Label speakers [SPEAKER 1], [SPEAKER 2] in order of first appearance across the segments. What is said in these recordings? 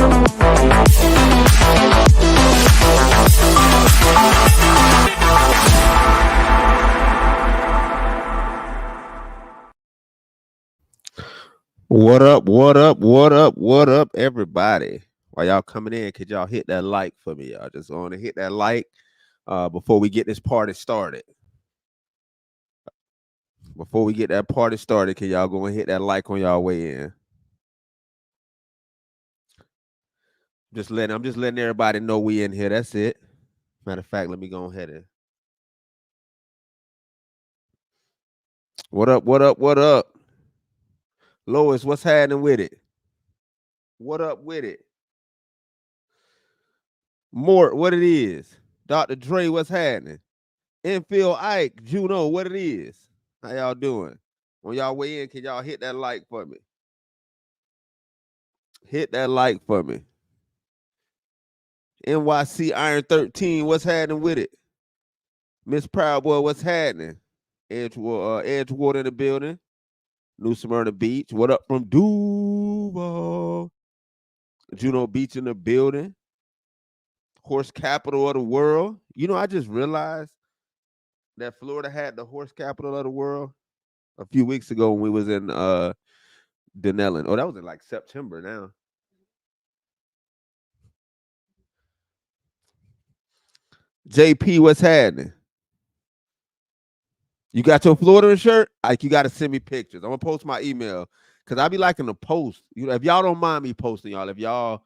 [SPEAKER 1] What up? What up? What up? What up, everybody? While y'all coming in, could y'all hit that like for me? Y'all just want to hit that like before we get this party started. Before we get that party started, can y'all go and hit that like on y'all way in? I'm just letting everybody know we in here. That's it. Matter of fact, let me go ahead and what up? What up? What up? Lois, what's happening with it? What up with it? Mort, what it is? Dr. Dre, what's happening? Enfield Ike, Juno, what it is? How y'all doing? On y'all way in, can y'all hit that like for me? Hit that like for me. NYC Iron 13, what's happening with it? Miss Proud Boy, what's happening? Edgewater in the building. New Smyrna Beach. What up from Duval? Juno Beach in the building. Horse capital of the world. You know, I just realized that Florida had the horse capital of the world a few weeks ago when we was in Denellen. Oh, that was in like September now. JP, what's happening? You got your Florida shirt? Like, you got to send me pictures. I'm gonna post my email because I be liking to post. You know, if y'all don't mind me posting, y'all. If y'all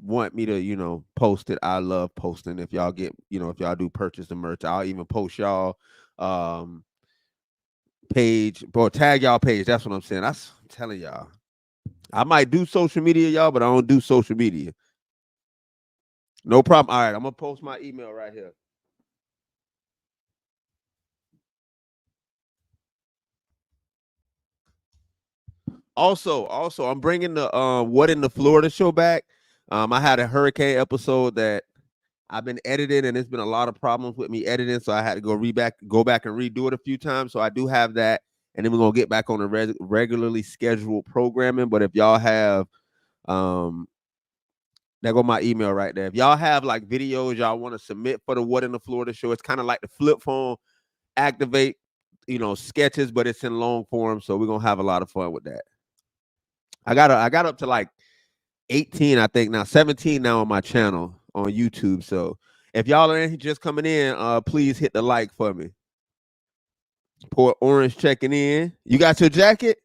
[SPEAKER 1] want me to, post it, I love posting. If y'all get, if y'all do purchase the merch, I'll even post y'all page or tag y'all page. That's what I'm saying. I'm telling y'all. I might do social media, y'all, but I don't do social media. No problem. All right, I'm gonna post my email right here. Also, I'm bringing the What in the Florida show back. I had a hurricane episode that I've been editing, and there's been a lot of problems with me editing, so I had to go back and redo it a few times. So I do have that, and then we're gonna get back on the regularly scheduled programming. But if y'all have, there go my email right there. If y'all have like videos y'all want to submit for the What in the Florida show, it's kind of like the flip phone activate, sketches, but it's in long form, so we're gonna have a lot of fun with that. I got up to like 18, I think now, 17 now on my channel on YouTube. So if y'all are just coming in, please hit the like for me. Port Orange checking in. You got your jacket?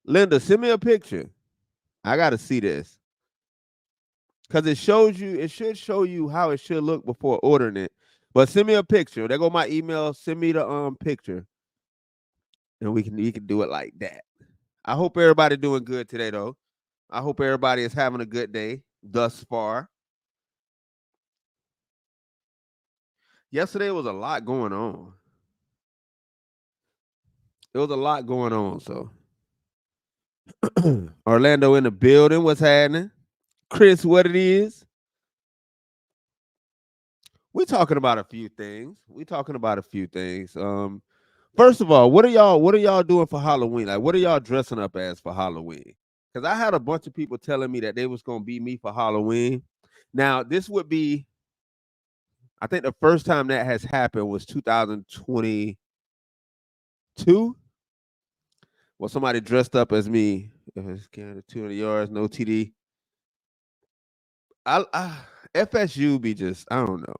[SPEAKER 1] Linda, send me a picture. I gotta see this. Cause it should show you how it should look before ordering it. But send me a picture. There go my email. Send me the picture. And we can do it like that. I hope everybody doing good today, though. I hope everybody is having a good day thus far. Yesterday was a lot going on. There was a lot going on, so. Orlando in the building. What's happening? Chris, what it is? We're talking about a few things. First of all, what are y'all doing for Halloween? Like, what are y'all dressing up as for Halloween? Because I had a bunch of people telling me that they was gonna be me for Halloween. Now, this would be, I think the first time that has happened was 2022. Well, somebody dressed up as me. It's carrying 200 yards, no TD. FSU be just, I don't know.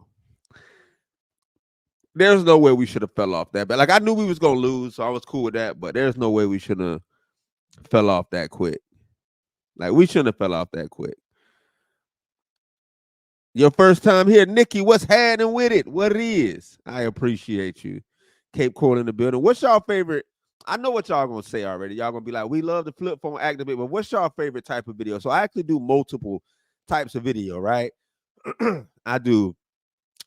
[SPEAKER 1] There's no way we should have fell off that. But like, I knew we was gonna lose, so I was cool with that. But there's no way we should have fell off that quick. Like, we shouldn't have fell off that quick. Your first time here, Nikki, what's happening with it? What it is? I appreciate you. Cape Coral in the building. What's y'all favorite? I know what y'all gonna say already. Y'all gonna be like, we love the flip phone activate, but what's y'all favorite type of video? So I actually do multiple types of video, right? I do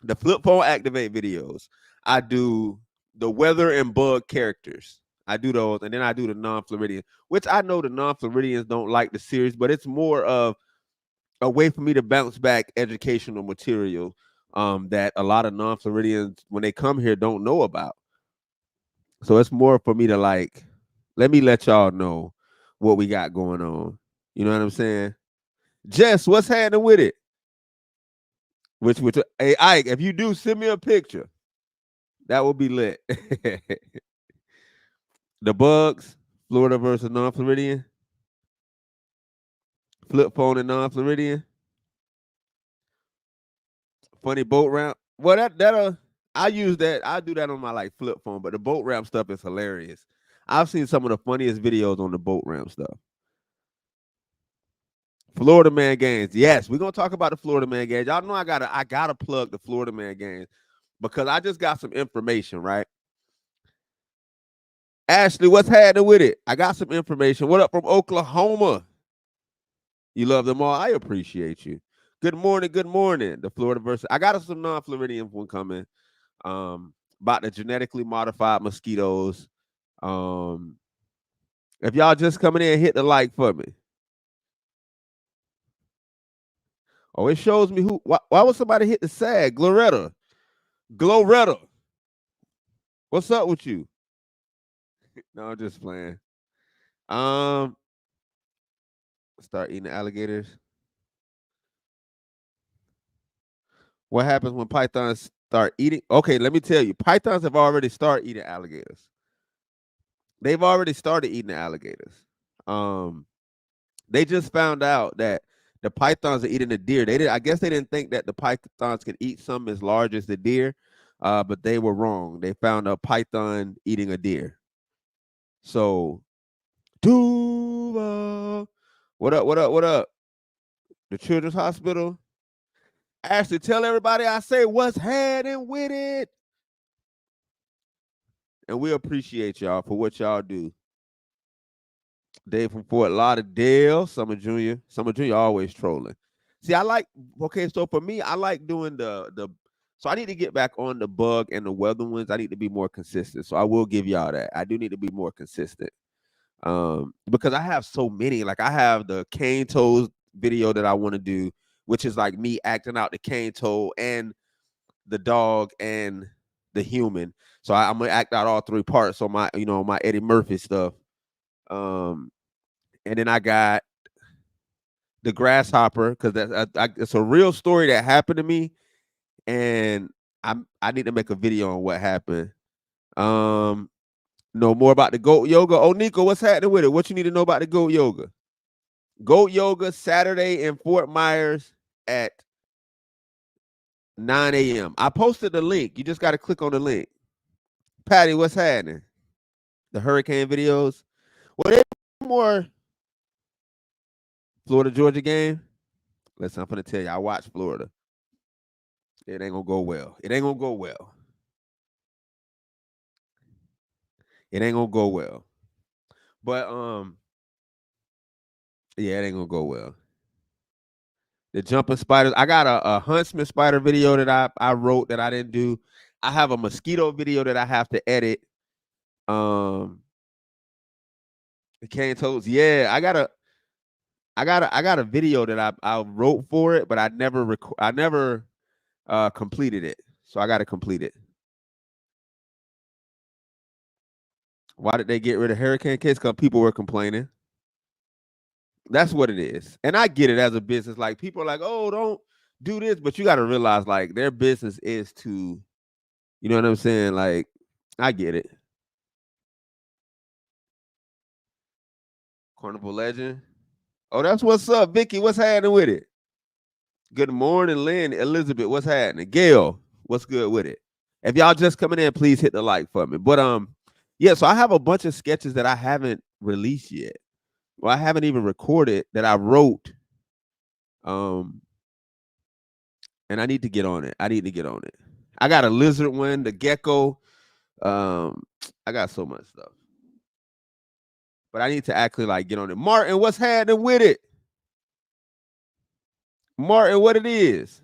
[SPEAKER 1] the flip phone activate videos. I do the weather and bug characters. I do those, and then I do the non-Floridian, which I know the non-Floridians don't like the series, but it's more of a way for me to bounce back educational material that a lot of non-Floridians, when they come here, don't know about. So it's more for me to like, let me let y'all know what we got going on. You know what I'm saying? Jess, what's happening with it? Which hey Ike, if you do, send me a picture. That will be lit. The Bugs, Florida versus non-Floridian. Flip phone and non-Floridian. Funny boat ramp. Well, that'll I use that. I do that on my like flip phone, but the boat ramp stuff is hilarious. I've seen some of the funniest videos on the boat ramp stuff. Florida Man games. Yes, we're gonna talk about the Florida Man games. Y'all know I gotta plug the Florida Man games because I just got some information, right? Ashley, what's happening with it? I got some information. What up from Oklahoma? You love them all. I appreciate you. Good morning. Good morning. The Florida versus. I got some non-Floridian one coming. About the genetically modified mosquitoes. If y'all just coming in, hit the like for me. Oh, it shows me who. Why would somebody hit the SAG? Gloretta. What's up with you? No, I'm just playing. Start eating alligators. What happens when pythons start eating? Okay, let me tell you. Pythons have already started eating alligators. They've already started eating the alligators. They just found out that the pythons are eating the deer. I guess they didn't think that the pythons could eat something as large as the deer, but they were wrong. They found a python eating a deer. So, Tuba, what up? What up? What up? The Children's Hospital. Ashley, tell everybody I say what's happening with it. And we appreciate y'all for what y'all do. Dave from Fort Lauderdale, Summer Jr. Summer Jr. always trolling. See, so for me, I like doing so I need to get back on the bug and the weather ones. I need to be more consistent. So I will give y'all that. I do need to be more consistent. Because I have so many. Like I have the cane toes video that I want to do, which is like me acting out the cane toe and the dog and the human. So I'm gonna act out all three parts on my Eddie Murphy stuff. And then I got the grasshopper because it's a real story that happened to me, and I need to make a video on what happened. Know more about the goat yoga. Oh, Nico, what's happening with it? What you need to know about the goat yoga? Goat yoga Saturday in Fort Myers at 9 a.m. I posted the link. You just got to click on the link. Patty, what's happening? The hurricane videos. Well, they more Florida Georgia game. Listen, I'm gonna tell you, I watch Florida. It ain't gonna go well. It ain't gonna go well. It ain't gonna go well. But yeah, it ain't gonna go well. The jumping spiders. I got a huntsman spider video that I wrote that I didn't do. I have a mosquito video that I have to edit. The cane toads. Yeah, I got a video that I wrote for it, but I never completed it. So I got to complete it. Why did they get rid of hurricane kits? Because people were complaining. That's what it is. And I get it as a business. Like people are like, oh, don't do this. But you got to realize like their business is to, you know what I'm saying? Like, I get it. Carnival Legend. Oh, that's what's up, Vicky. What's happening with it? Good morning, Lynn. Elizabeth, what's happening? Gail, what's good with it? If y'all just coming in, please hit the like for me. But yeah, so I have a bunch of sketches that I haven't released yet. Well, I haven't even recorded that I wrote. And I need to get on it. I got a lizard one, the gecko. I got so much stuff. But I need to actually like get on it. Martin, what's happening with it? Martin, what it is?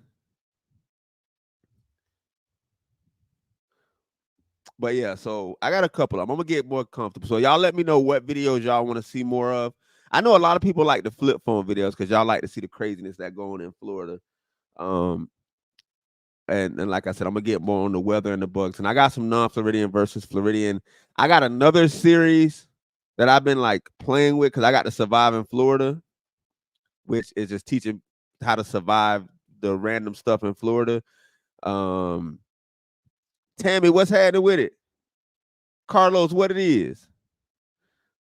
[SPEAKER 1] But yeah, so I got a couple of them. I'm gonna get more comfortable. So y'all let me know what videos y'all want to see more of. I know a lot of people like the flip phone videos because y'all like to see the craziness that going in Florida. And like I said, I'm gonna get more on the weather and the bugs. And I got some non-Floridian versus Floridian. I got another series that I've been like playing with because I got to survive in Florida, which is just teaching how to survive the random stuff in Florida. Tammy, what's happening with it? Carlos, what it is?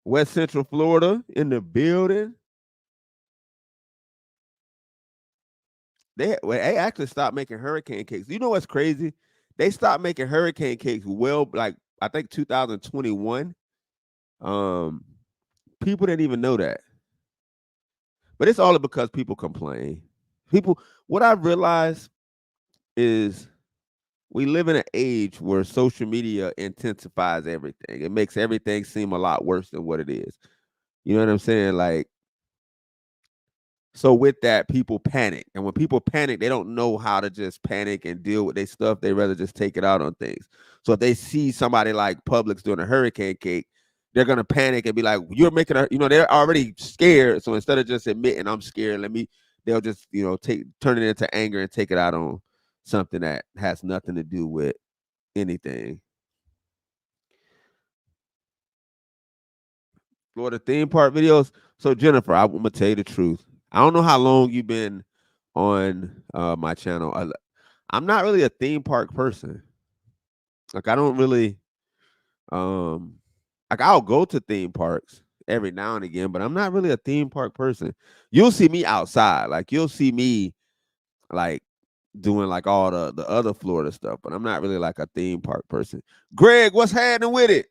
[SPEAKER 1] West Central Florida in the building. They actually stopped making hurricane cakes. You know what's crazy? They stopped making hurricane cakes like I think 2021. People didn't even know that. But it's all because people complain. What I've realized is we live in an age where social media intensifies everything. It makes everything seem a lot worse than what it is. You know what I'm saying? Like, so with that, people panic. And when people panic, they don't know how to just panic and deal with their stuff. They rather just take it out on things. So if they see somebody like Publix doing a hurricane cake, they're gonna panic and be like, "You're making a," they're already scared. So instead of just admitting I'm scared, they'll just turn it into anger and take it out on something that has nothing to do with anything. Florida theme park videos. So Jennifer, I'm gonna tell you the truth. I don't know how long you've been on my channel. I'm not really a theme park person. Like I don't really like I'll go to theme parks every now and again, but I'm not really a theme park person. You'll see me outside. Like you'll see me like doing like all the other Florida stuff, but I'm not really like a theme park person. Greg, what's happening with it?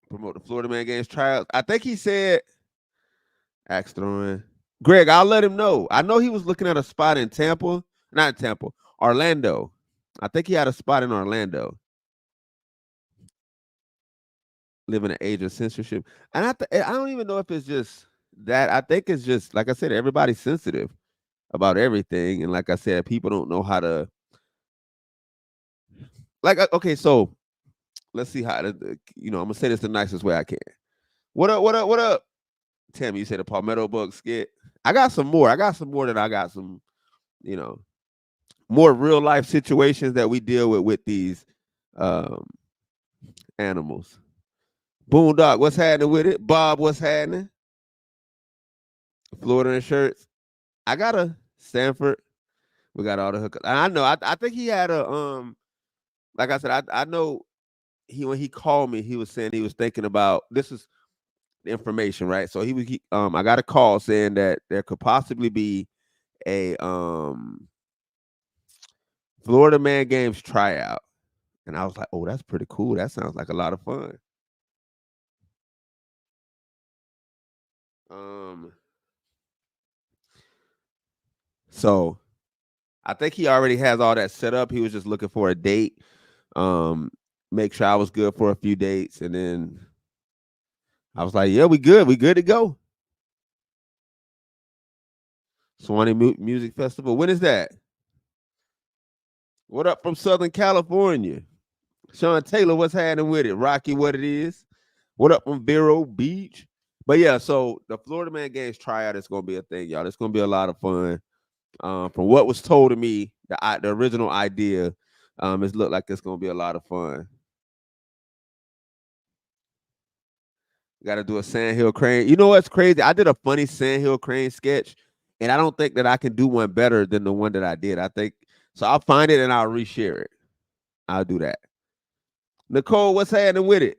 [SPEAKER 1] Promote the Florida Man Games tryouts. I think he said axe throwing. Greg, I'll let him know. I know he was looking at a spot in Tampa, not Tampa, Orlando. I think he had a spot in Orlando. Live in an age of censorship, and I don't even know if it's just that. I think it's just like I said, everybody's sensitive about everything, and like I said, people don't know how to. Like, okay, so let's see how to. I'm gonna say this the nicest way I can. What up? What up? What up? Tammy, you said the Palmetto Bug skit. I got some more. That I got some, you know, more real life situations that we deal with these um animals. Boondock, what's happening with it? Bob, what's happening? Florida insurance. I got a Stanford. We got all the hookers. I know. I think he had a like I said, I know when he called me, he was saying he was thinking about this is the information, right? So I got a call saying that there could possibly be a Florida Man Games tryout. And I was like, oh, that's pretty cool. That sounds like a lot of fun. So I think he already has all that set up. He was just looking for a date. Make sure I was good for a few dates, and then I was like, "Yeah, we good. We good to go." Swanee Music Festival. When is that? What up from Southern California? Sean Taylor, what's happening with it? Rocky, what it is? What up from Vero Beach? But yeah, so the Florida Man Games tryout is going to be a thing, y'all. It's going to be a lot of fun. From what was told to me, the original idea, it's looked like it's going to be a lot of fun. Got to do a Sandhill Crane. You know what's crazy? I did a funny Sandhill Crane sketch, and I don't think that I can do one better than the one that I did. I think so. I'll find it and I'll reshare it. I'll do that. Nicole, what's happening with it?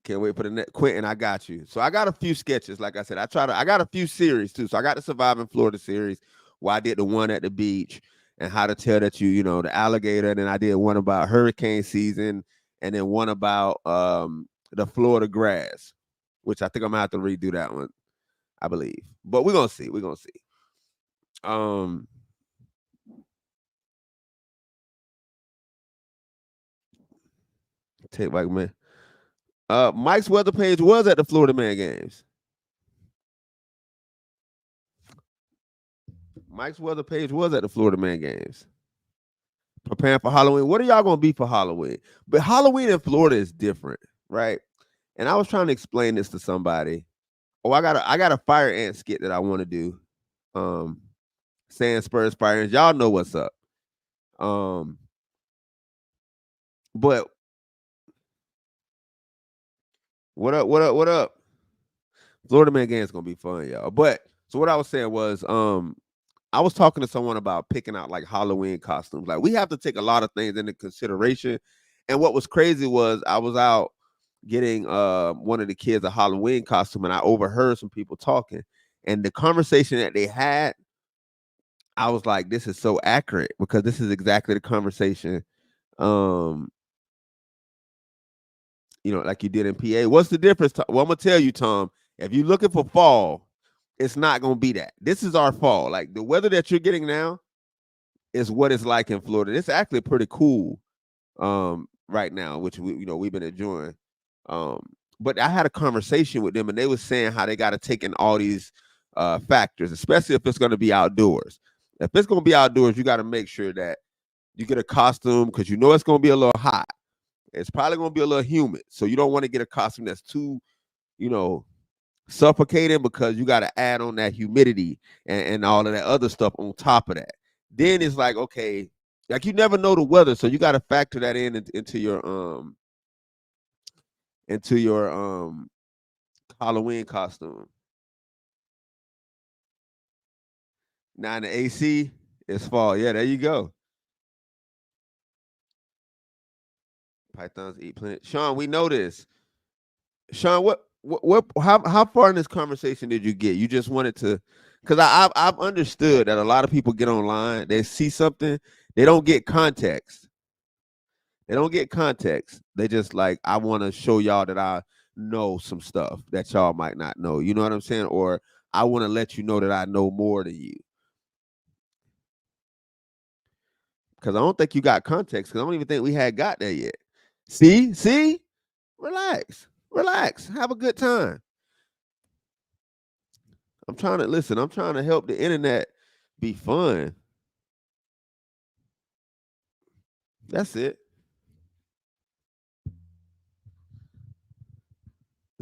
[SPEAKER 1] Can't wait for the next Quentin. I got you. So I got a few sketches. Like I said, I got a few series too. So I got the Surviving Florida series where I did the one at the beach and how to tell that the alligator. And then I did one about hurricane season and then one about the Florida grass, which I think I'm gonna have to redo that one, I believe. But we're gonna see. We're gonna see. Take back, man. Mike's weather page was at the Florida Man Games. Mike's weather page was at the Florida Man Games. Preparing for Halloween. What are y'all gonna be for Halloween? But Halloween in Florida is different, right? And I was trying to explain this to somebody. Oh, I got a fire ant skit that I want to do. Sand Spurs Fire Ants. Y'all know what's up. But what up? What up? What up? Florida Man game is gonna be fun, y'all. But so what I was saying was, I was talking to someone about picking out like Halloween costumes. Like we have to take a lot of things into consideration. And what was crazy was I was out getting one of the kids a Halloween costume, and I overheard some people talking. And the conversation that they had, I was like, this is so accurate because this is exactly the conversation um like you did in PA. What's the difference? Well, I'm gonna tell you, Tom, if you're looking for fall, it's not gonna be that. This is our fall. Like the weather that you're getting now is what it's like in Florida. It's actually pretty cool right now, which we've been enjoying. Um, but I had a conversation with them and they were saying how they got to take in all these factors, especially if it's gonna be outdoors. If it's gonna be outdoors, you got to make sure that you get a costume because it's gonna be a little hot. It's probably gonna be a little humid. So you don't want to get a costume that's too, you know, suffocating because you got to add on that humidity and all of that other stuff on top of that. Then it's like, okay, like you never know the weather, so you got to factor that into your Halloween costume. Now in the AC, it's fall. Yeah, there you go. Pythons eat plenty. Sean, we know this. Sean, how far in this conversation did you get? You just wanted to, because I've understood that a lot of people get online, they see something, they don't get context. They don't get context. They just like, I want to show y'all that I know some stuff that y'all might not know. You know what I'm saying? Or I want to let you know that I know more than you. Because I don't think you got context. Because I don't even think we had got there yet. See, relax, have a good time. I'm trying to listen. I'm trying to help the internet be fun. That's it.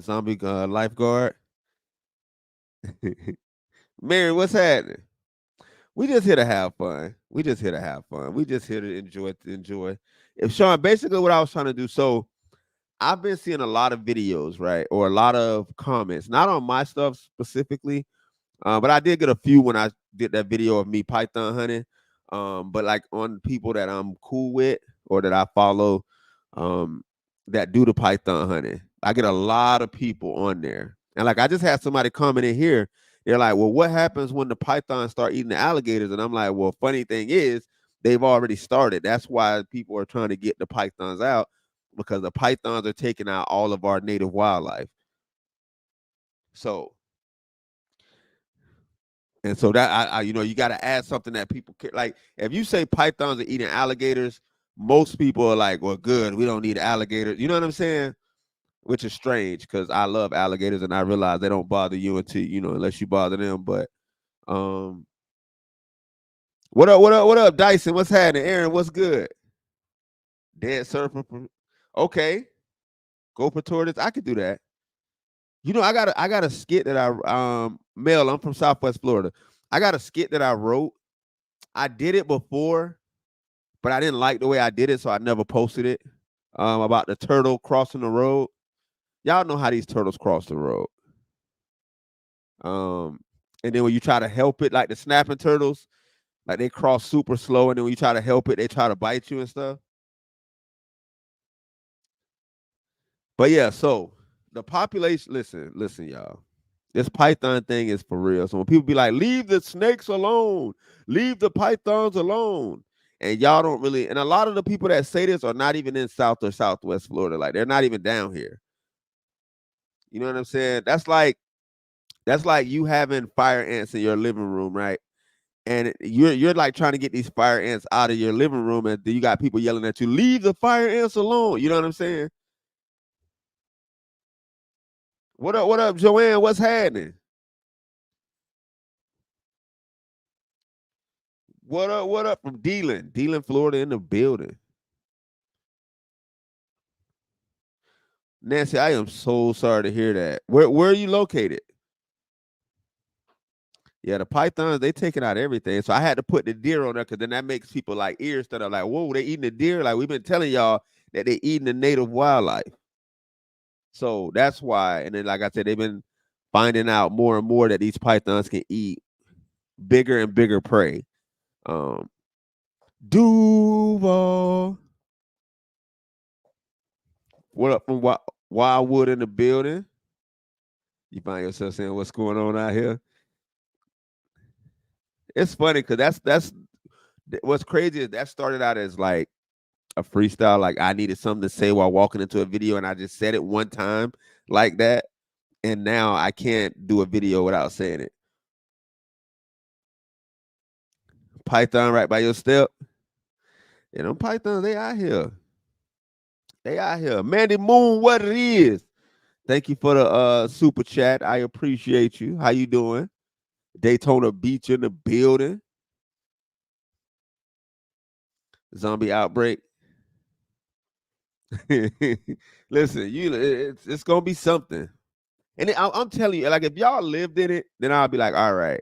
[SPEAKER 1] Zombie lifeguard. Mary, what's happening? We just here to have fun. We just here to have fun. We just here to enjoy. If Sean, basically what I was trying to do. So I've been seeing a lot of videos, right, or a lot of comments, not on my stuff specifically, but I did get a few when I did that video of me python hunting. But like on people that I'm cool with or that I follow, um, that do the python hunting, I get a lot of people on there. And like I just had somebody comment in here. They're like, "Well, what happens when the pythons start eating the alligators?" And I'm like, "Well, funny thing is, they've already started. That's why people are trying to get the pythons out because the pythons are taking out all of our native wildlife." So And so that you got to add something that people care. Like if you say pythons are eating alligators, most people are like, "Well, good, we don't need alligators." You know what I'm saying? Which is strange because I love alligators and I realize they don't bother you until unless you bother them. But um, what up? What up? What up, Dyson? What's happening? Aaron, what's good? Dead surfer. Okay, go for tortoise. I could do that. I got a skit that Mel. I'm from Southwest Florida. I got a skit that I wrote. I did it before, but I didn't like the way I did it, so I never posted it. About the turtle crossing the road. Y'all know how these turtles cross the road. Um, and then when you try to help it, like the snapping turtles, like they cross super slow, and then when you try to help it, they try to bite you and stuff. But yeah, so the population. Listen, y'all. This python thing is for real. So when people be like, "Leave the snakes alone, leave the pythons alone," and y'all don't really, and a lot of the people that say this are not even in South or Southwest Florida. Like they're not even down here. You know what I'm saying? That's like you having fire ants in your living room, right? And you're like trying to get these fire ants out of your living room, and then you got people yelling at you, "Leave the fire ants alone." You know what I'm saying? What up? What up, Joanne? What's happening? What up? What up from Dealing, Florida in the building. Nancy, I am so sorry to hear that. Where are you located? Yeah, the pythons, they taking out everything. So I had to put the deer on there because then that makes people like ears that are like, whoa, they eating the deer. Like we've been telling y'all, that they're eating the native wildlife. So that's why. And then, like I said, they've been finding out more and more that these pythons can eat bigger and bigger prey. Duval, what up from Wildwood in the building? You find yourself saying, "What's going on out here?" It's funny because that's what's crazy is that started out as like a freestyle. Like I needed something to say while walking into a video, and I just said it one time like that, and now I can't do a video without saying it. Python right by your step. You know, pythons, they out here. They out here. Mandy Moon, what it is. Thank you for the super chat. I appreciate you. How you doing? Daytona Beach in the building. Zombie outbreak. Listen, it's gonna be something. And I'm telling you, like if y'all lived in it, then I'll be like, all right.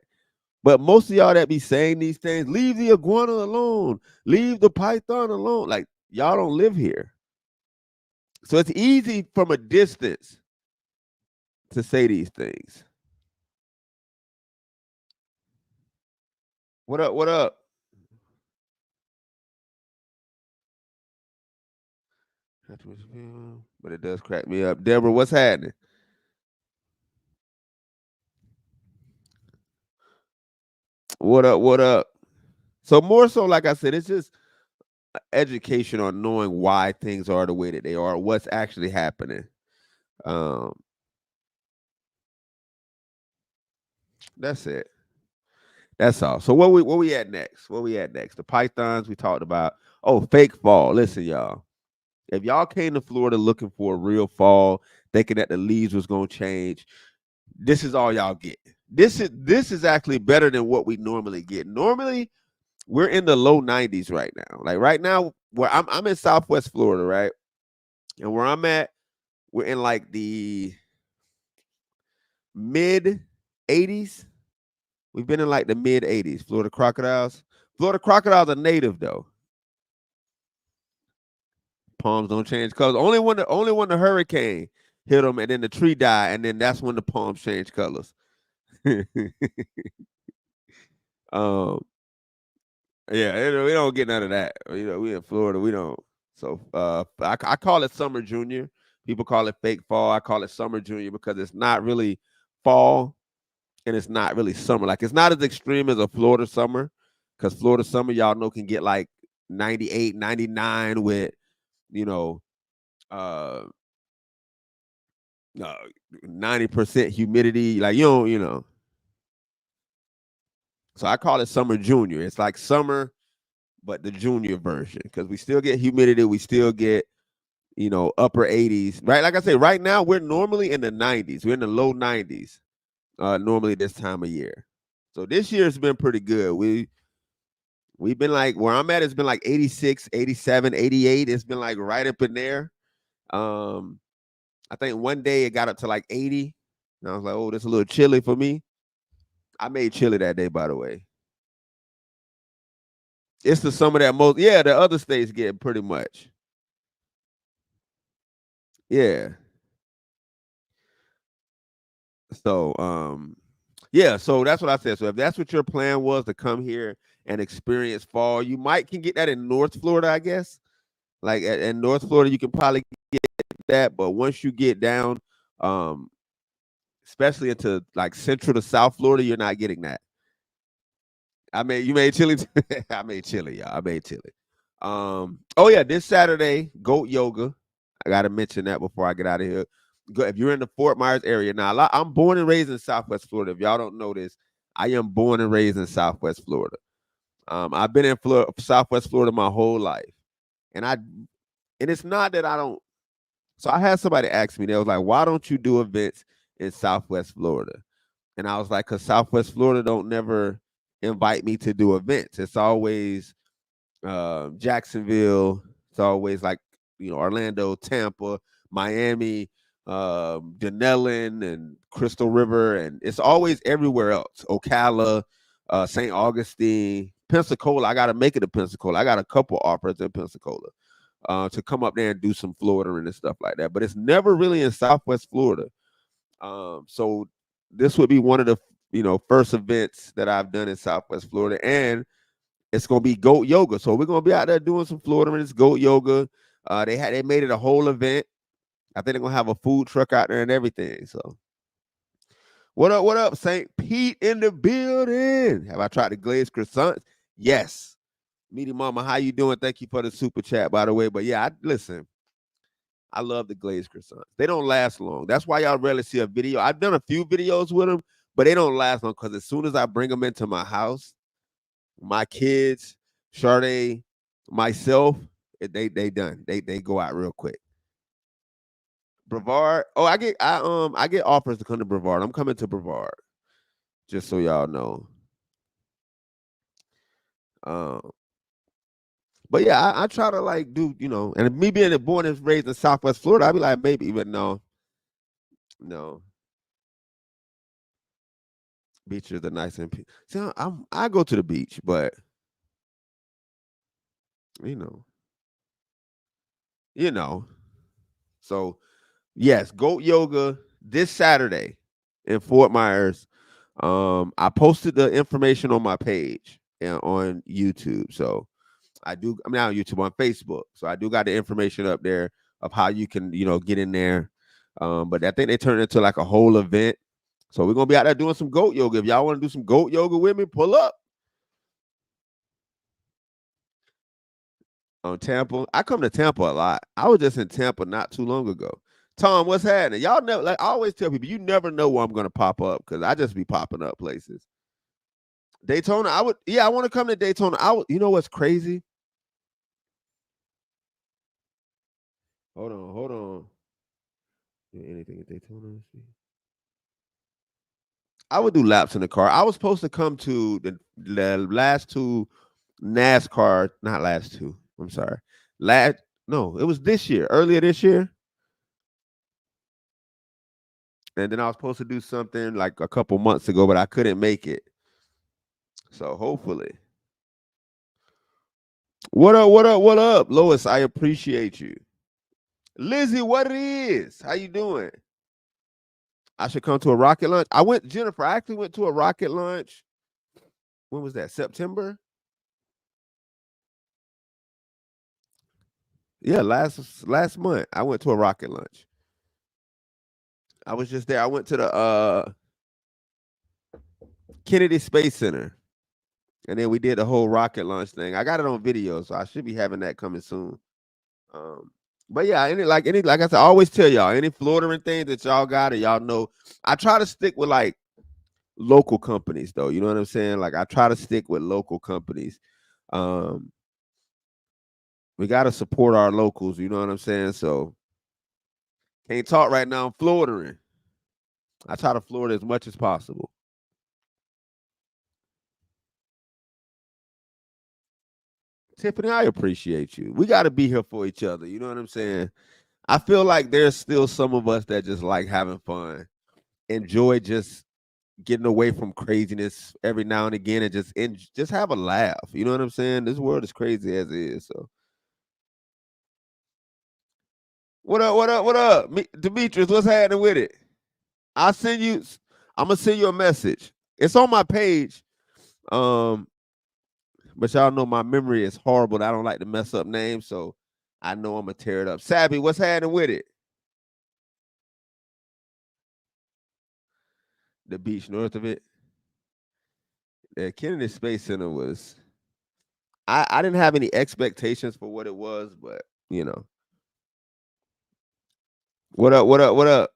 [SPEAKER 1] But most of y'all that be saying these things, leave the iguana alone, leave the python alone. Like y'all don't live here. So it's easy from a distance to say these things. What up? What up? But it does crack me up. Deborah, what's happening? What up? What up? So more so, like I said, it's just education on knowing why things are the way that they are, what's actually happening. That's it. That's all. So what we at next? What we at next? The pythons we talked about. Oh, fake fall. Listen, y'all. If y'all came to Florida looking for a real fall, thinking that the leaves was gonna change, this is all y'all get. This is actually better than what we normally get. Normally, we're in the low 90s right now. Like right now, where I'm in Southwest Florida, right? And where I'm at, we're in like the mid 80s. We've been in like the mid 80s. Florida crocodiles. Florida crocodiles are native though. Palms don't change colors. Only when the hurricane hit them and then the tree died, and then that's when the palms change colors. Yeah, we don't get none of that. You know, we in Florida, we don't. So I call it summer junior. People call it fake fall. I call it summer junior because it's not really fall and it's not really summer. Like it's not as extreme as a Florida summer, because Florida summer, y'all know, can get like 98, 99 with, you know, 90% humidity. Like you know. So I call it summer junior. It's like summer, but the junior version, because we still get humidity, we still get, upper 80s, right? Like I say, right now we're normally in the 90s. We're in the low 90s normally this time of year. So this year's been pretty good. We've been like, where I'm at, it's been like 86, 87, 88. It's been like right up in there. I think one day it got up to like 80. And I was like, oh, that's a little chilly for me. I made chili that day, by the way. It's the summer that the other states get pretty much. Yeah. So, yeah, so that's what I said. So if that's what your plan was, to come here and experience fall, you might can get that in North Florida, I guess. Like in North Florida, you can probably get that, but once you get down, especially into like Central to South Florida, you're not getting that. You made chili. I made chili, y'all. I made chili. Oh yeah, this Saturday, goat yoga. I gotta mention that before I get out of here. If you're in the Fort Myers area now, I'm born and raised in Southwest Florida. If y'all don't know this, I am born and raised in Southwest Florida. I've been in Southwest Florida my whole life, and it's not that I don't. So I had somebody ask me, they was like, "Why don't you do events in Southwest Florida?" And I was like, "Cause Southwest Florida don't never invite me to do events. It's always Jacksonville. It's always like, Orlando, Tampa, Miami, Denellen, and Crystal River, and it's always everywhere else. Ocala, St. Augustine, Pensacola. I got to make it to Pensacola. I got a couple offers in Pensacola. to come up there and do some Florida and stuff like that. But it's never really in Southwest Florida. So this would be one of the first events that I've done in Southwest Florida, and it's gonna be goat yoga. So we're gonna be out there doing some Florida and it's goat yoga. They made it a whole event. I think they're gonna have a food truck out there and everything. So what up, St. Pete in the building? Have I tried the glazed croissants? Yes. Meaty Mama, how you doing? Thank you for the super chat, by the way. But yeah, listen. I love the glazed croissants. They don't last long. That's why y'all rarely see a video. I've done a few videos with them, but they don't last long because as soon as I bring them into my house, my kids, Sade, myself, they done. They go out real quick. Brevard. Oh, I get offers to come to Brevard. I'm coming to Brevard. Just so y'all know. But yeah, I try to like do, and me being born and raised in Southwest Florida, I'd be like, maybe, but no. Beaches are nice and see, I go to the beach, but you know. So yes, goat yoga this Saturday in Fort Myers. I posted the information on my page and on YouTube. So I'm now on YouTube, on Facebook. So I do got the information up there of how you can, get in there. But I think they turned it into like a whole event. So we're gonna be out there doing some goat yoga. If y'all want to do some goat yoga with me, pull up. On Tampa, I come to Tampa a lot. I was just in Tampa not too long ago. Tom, what's happening? Y'all never, like I always tell people, you never know where I'm gonna pop up because I just be popping up places. Daytona, I want to come to Daytona. You know what's crazy? Hold on. Anything at Daytona? Let's see. I would do laps in the car. I was supposed to come to the last two NASCAR, not last two. I'm sorry. No, it was this year, earlier this year. And then I was supposed to do something like a couple months ago, but I couldn't make it. So hopefully. What up, Lois? I appreciate you. Lizzie, what it is? How you doing? I should come to a rocket launch. Jennifer, I actually went to a rocket launch. When was that? September? Yeah, last month. I went to a rocket launch. I was just there. I went to the Kennedy Space Center. And then we did the whole rocket launch thing. I got it on video, so I should be having that coming soon. But yeah, like I said, I always tell y'all, any Florida and things that y'all got or y'all know, I try to stick with like local companies though. You know what I'm saying? Like I try to stick with local companies. We got to support our locals. You know what I'm saying? So can't talk right now. I'm Floridan. I try to Florida as much as possible. Tiffany, I appreciate you. We got to be here for each other. You know what I'm saying? I feel like there's still some of us that just like having fun, enjoy just getting away from craziness every now and again, and just have a laugh. You know what I'm saying? This world is crazy as it is. So, what up? Demetrius, what's happening with it? I'm gonna send you a message. It's on my page. But y'all know my memory is horrible. I don't like to mess up names, so I know I'm gonna tear it up. Sabby, what's happening with it? The beach north of it. The Kennedy Space Center was. I didn't have any expectations for what it was, but What up?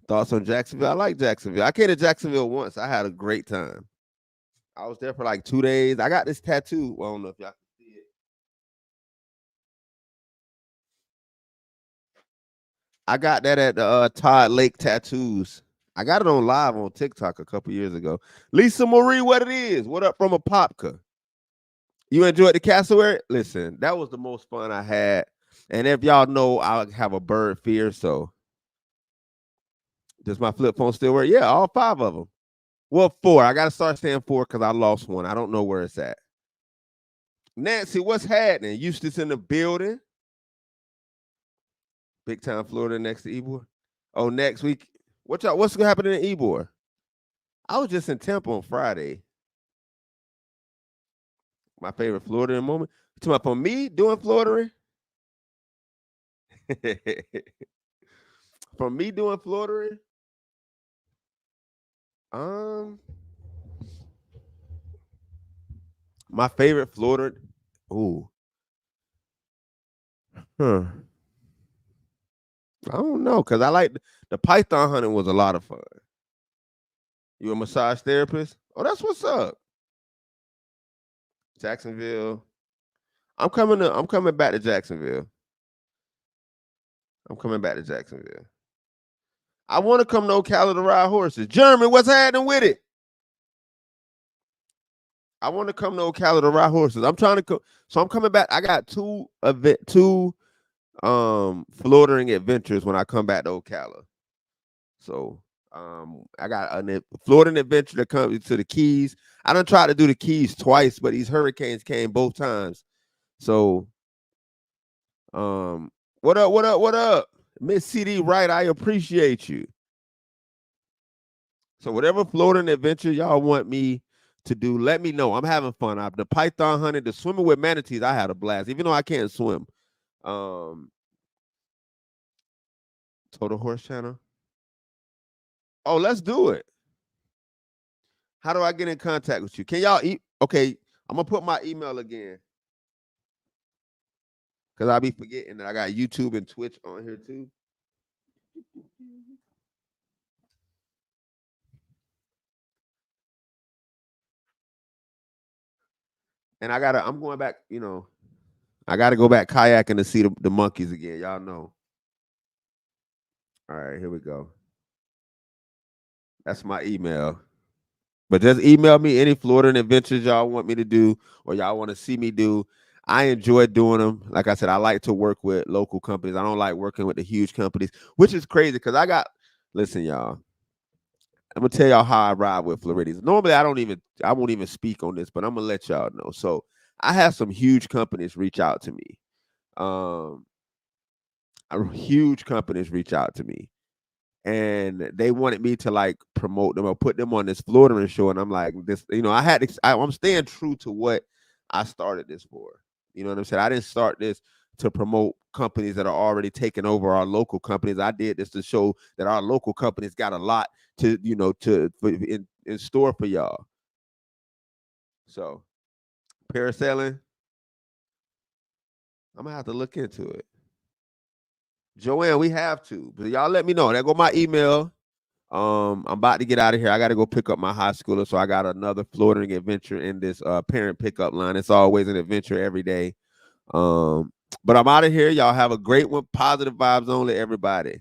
[SPEAKER 1] Thoughts on Jacksonville? I like Jacksonville. I came to Jacksonville once. I had a great time. I was there for like 2 days. I got this tattoo. Well, I don't know if y'all can see it. I got that at the Todd Lake Tattoos. I got it on live on TikTok a couple years ago. Lisa Marie, what it is? What up from Apopka? You enjoyed the cassowary? Listen, that was the most fun I had. And if y'all know, I have a bird fear, so does my flip phone still work? Yeah, all 5 of them. Well, 4. I gotta start saying 4 because I lost one. I don't know where it's at. Nancy, what's happening? Eustace in the building. Big time Florida next to Ybor. Oh, next week. What's gonna happen in Ybor? I was just in Tampa on Friday. My favorite Florida moment. You talking about for me doing Florida? For me doing Florida? My favorite Florida. Ooh. Huh. I don't know, because I like the python hunting was a lot of fun. You a massage therapist? Oh, that's what's up. Jacksonville. I'm coming back to Jacksonville. I'm coming back to Jacksonville. I want to come to Ocala to ride horses. Jeremy, what's happening with it? I want to come to Ocala to ride horses. I'm trying to come. So I'm coming back. I got two Florida adventures when I come back to Ocala. So I got a Florida adventure that comes to the Keys. I done tried to do the Keys twice, but these hurricanes came both times. So what up? Miss CD Wright, I appreciate you. So whatever Florida adventure y'all want me to do, let me know. I'm having fun. The python hunting, the swimming with manatees, I had a blast, even though I can't swim. Total Horse Channel. Oh, let's do it. How do I get in contact with you? Can y'all eat? Okay, I'm gonna put my email again. Because I'll be forgetting that I got YouTube and Twitch on here too. And I'm going back, I gotta go back kayaking to see the monkeys again. Y'all know. All right, here we go. That's my email. But just email me any Florida adventures y'all want me to do or y'all want to see me do. I enjoy doing them. Like I said, I like to work with local companies. I don't like working with the huge companies, which is crazy because listen, y'all. I'm gonna tell y'all how I ride with Floridians. Normally, I won't even speak on this, but I'm gonna let y'all know. So I have some huge companies reach out to me. Huge companies reach out to me. And they wanted me to like promote them or put them on this Florida show. And I'm like, I'm staying true to what I started this for. You know what I'm saying? I didn't start this to promote companies that are already taking over our local companies. I did this to show that our local companies got a lot to, in store for y'all. So parasailing, I'm gonna have to look into it. Joanne, we have to, but y'all let me know. There go my email. I'm about to get out of here. I got to go pick up my high schooler, so I got another Florida adventure in this parent pickup line. It's always an adventure every day. But I'm out of here. Y'all have a great one. Positive vibes only, everybody.